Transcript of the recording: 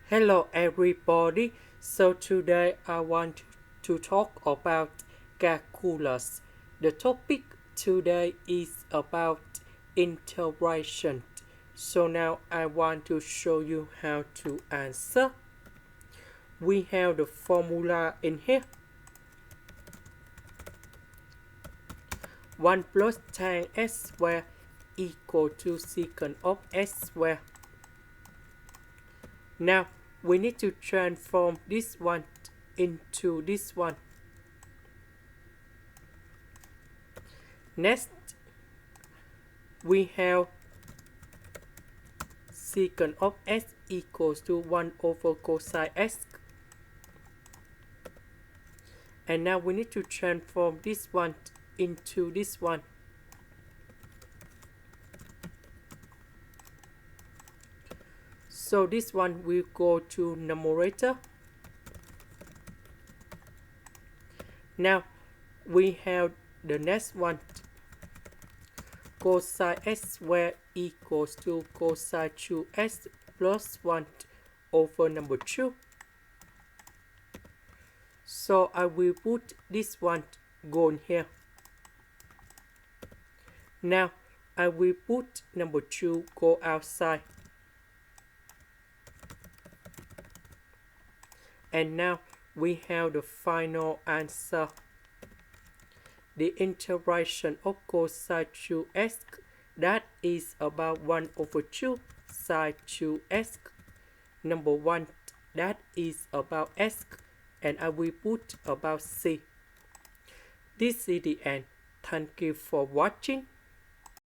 Hello everybody. So today I want to talk about calculus. The topic today is about integration. So now I want to show you how to answer. We have the formula in here. 1 plus tan s squared equal to secant of s squared. Now we need to transform this one into this one. Next, we have secant of s equals to 1 over cosine s. And now we need to transform this one into this one. So this one will go to numerator. Now we have the next one. Cosine s squared equals to cosine 2s plus 1 over number 2. So I will put this one gone here. Now I will put number 2 go outside. And now we have the final answer. The integration of cosine 2s, that is about 1 over 2 sine 2s. Number 1, that is about s, and I will put about c. This is the end. Thank you for watching.